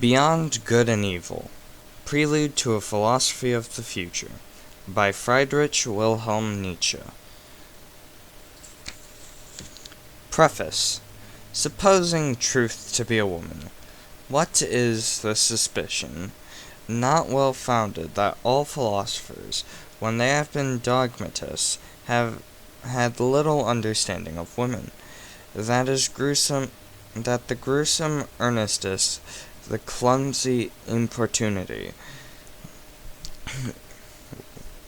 Beyond Good and Evil, Prelude to a Philosophy of the Future, by Friedrich Wilhelm Nietzsche. Preface. Supposing truth to be a woman, what is the suspicion, not well founded, that all philosophers, when they have been dogmatists, have had little understanding of women? That the gruesome earnestness, the clumsy importunity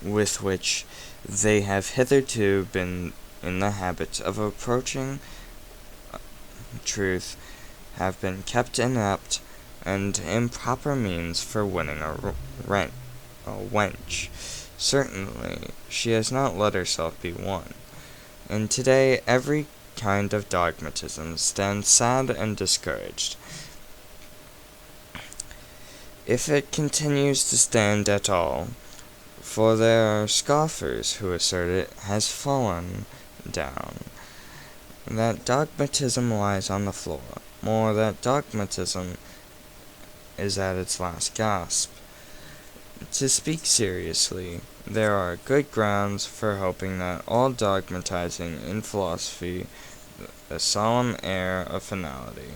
with which they have hitherto been in the habit of approaching truth have been kept inept and improper means for winning a wench. Certainly, she has not let herself be won. And today, every kind of dogmatism stands sad and discouraged. If it continues to stand at all, for there are scoffers who assert it has fallen down. That dogmatism lies on the floor, more that dogmatism is at its last gasp. To speak seriously, there are good grounds for hoping that all dogmatizing in philosophy a solemn air of finality.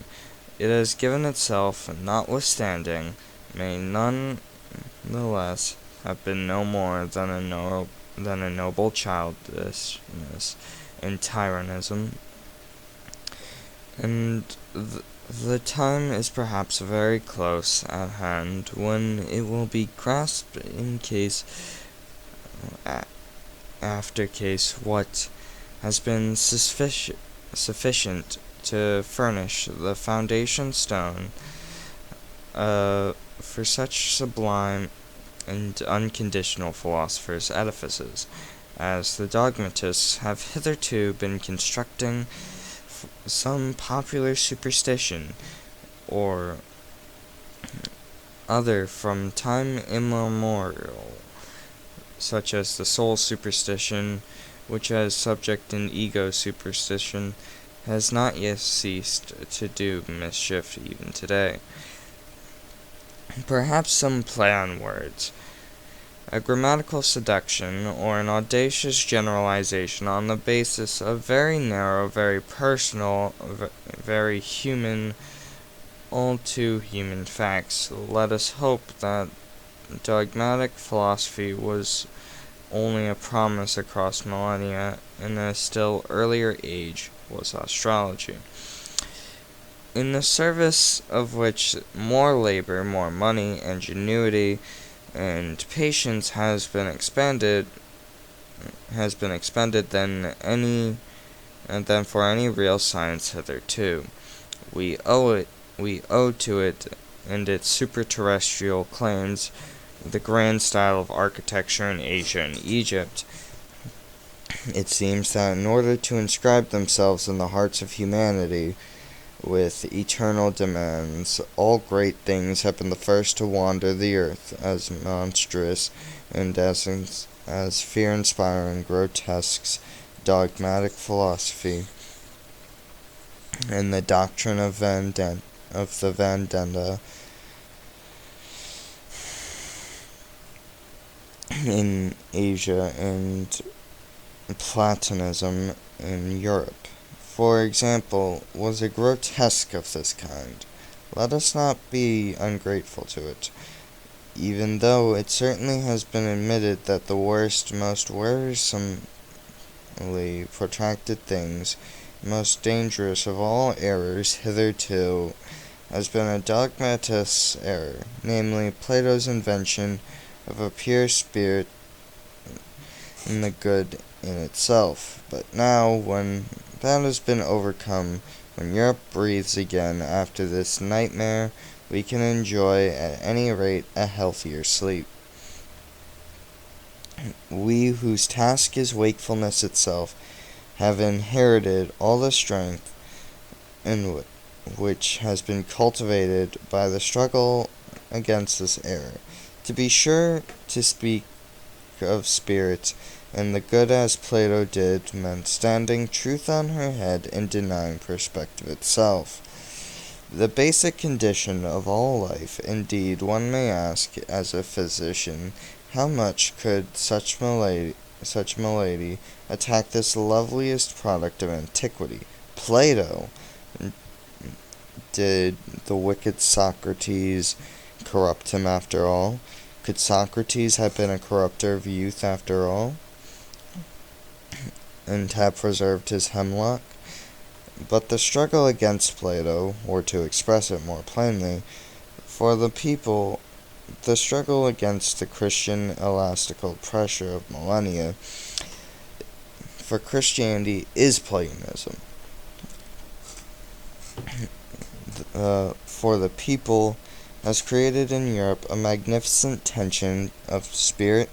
It has given itself, notwithstanding, may none the less have been no more than a noble childishness and tyrannism. And the time is perhaps very close at hand when it will be grasped in case after case what has been sufficient to furnish the foundation stone for such sublime and unconditional philosophers' edifices as the dogmatists have hitherto been constructing some popular superstition or other from time immemorial, such as the soul superstition, which as subject in ego superstition has not yet ceased to do mischief even today. Perhaps some play on words, a grammatical seduction, or an audacious generalization on the basis of very narrow, very personal, very human, all too human facts. Let us hope that dogmatic philosophy was only a promise across millennia, and a still earlier age was astrology, in the service of which more labor, more money, ingenuity, and patience has been expended than for any real science hitherto. We owe to it and its superterrestrial claims the grand style of architecture in Asia and Egypt. It seems that in order to inscribe themselves in the hearts of humanity with eternal demands, all great things have been the first to wander the earth as monstrous and as fear-inspiring grotesques, dogmatic philosophy, and the doctrine of the vendetta in Asia and Platonism in Europe, for example, was a grotesque of this kind. Let us not be ungrateful to it, even though it certainly has been admitted that the worst, most wearisomely protracted things, most dangerous of all errors hitherto, has been a dogmatist's error, namely Plato's invention of a pure spirit in the good in itself. But now, when that has been overcome, when Europe breathes again after this nightmare, we can enjoy, at any rate, a healthier sleep. We whose task is wakefulness itself have inherited all the strength in which has been cultivated by the struggle against this error. To be sure, to speak of spirit and the good as Plato did meant standing truth on her head and denying perspective itself. The basic condition of all life. Indeed, one may ask, as a physician, how much could such malady attack this loveliest product of antiquity, Plato? Did the wicked Socrates corrupt him after all? Could Socrates have been a corrupter of youth after all, and have preserved his hemlock? But the struggle against Plato, or to express it more plainly, for the people, the struggle against the Christian elastical pressure of millennia, for Christianity is Platonism. For the people has created in Europe a magnificent tension of spirit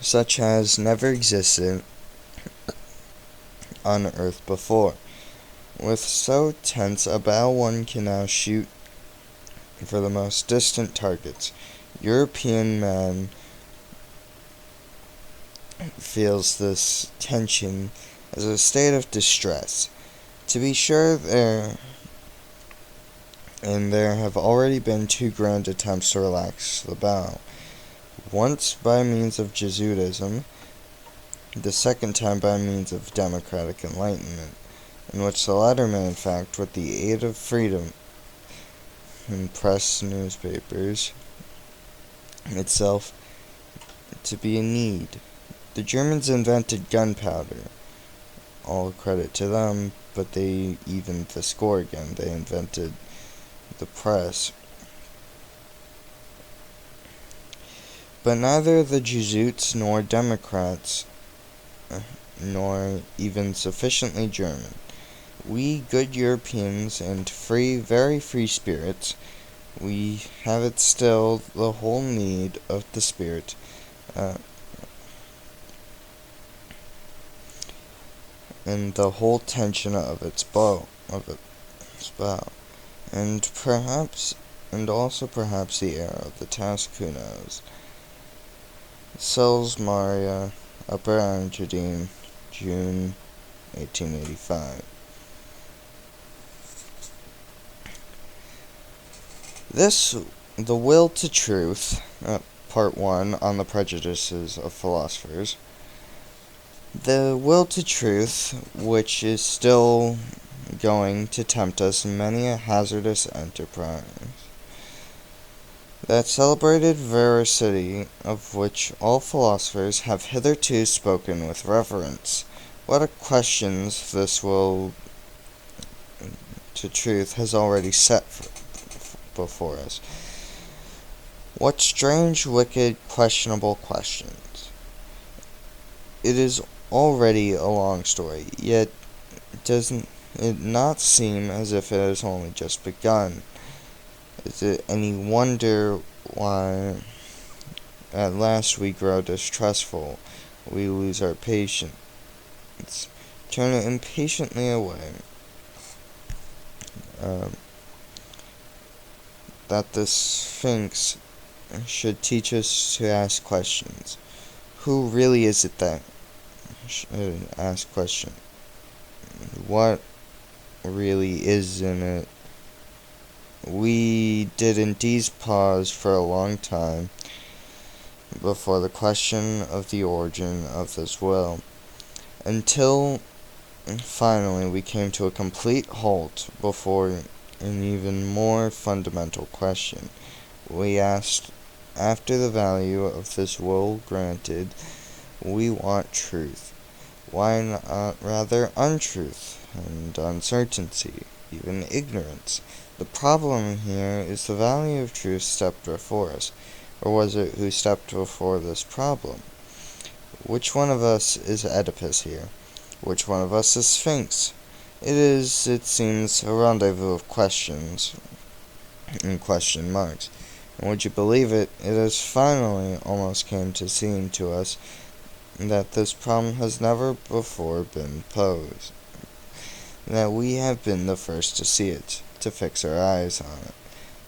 such as never existed on earth before. With so tense a bow, one can now shoot for the most distant targets. European man feels this tension as a state of distress. To be sure, there have already been 2 grand attempts to relax the bow. Once by means of Jesuitism, the second time by means of democratic enlightenment, in which the latter may, in fact, with the aid of freedom in press newspapers itself, to be in need. The Germans invented gunpowder. All credit to them, but they evened the score again. They invented the press. But neither the Jesuits nor Democrats, nor even sufficiently German, we good Europeans and free, very free spirits, we have it still the whole need of the spirit, and the whole tension of its bow, and also perhaps the air of the task, who knows. Sils Maria, Upper Engadine, June 1885. The Will to Truth, Part 1, on the Prejudices of Philosophers. The will to truth, which is still going to tempt us in many a hazardous enterprise. That celebrated veracity of which all philosophers have hitherto spoken with reverence. What a questions this will to truth has already set before us. What strange, wicked, questionable questions. It is already a long story, yet doesn't it not seem as if it has only just begun? Is it any wonder why at last we grow distrustful, we lose our patience, turn it impatiently away? That the Sphinx should teach us to ask questions. Who really is it that should ask questions? What really is in it? We did indeed pause for a long time before the question of the origin of this will, until finally we came to a complete halt before an even more fundamental question. We asked, after the value of this will granted, we want truth. Why not rather untruth and uncertainty, even ignorance? The problem here is the value of truth stepped before us, or was it who stepped before this problem? Which one of us is Oedipus here? Which one of us is Sphinx? It is, it seems, a rendezvous of questions and question marks. And would you believe it, it has finally almost came to seem to us that this problem has never before been posed, that we have been the first to see it, to fix our eyes on it,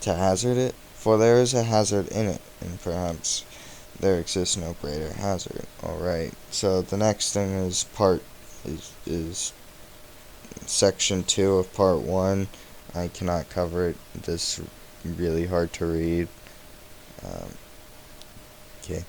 to hazard it, for there is a hazard in it, and perhaps there exists no greater hazard. Alright, so the next thing is part is section 2 of part 1. I cannot cover it. This is really hard to read. Okay.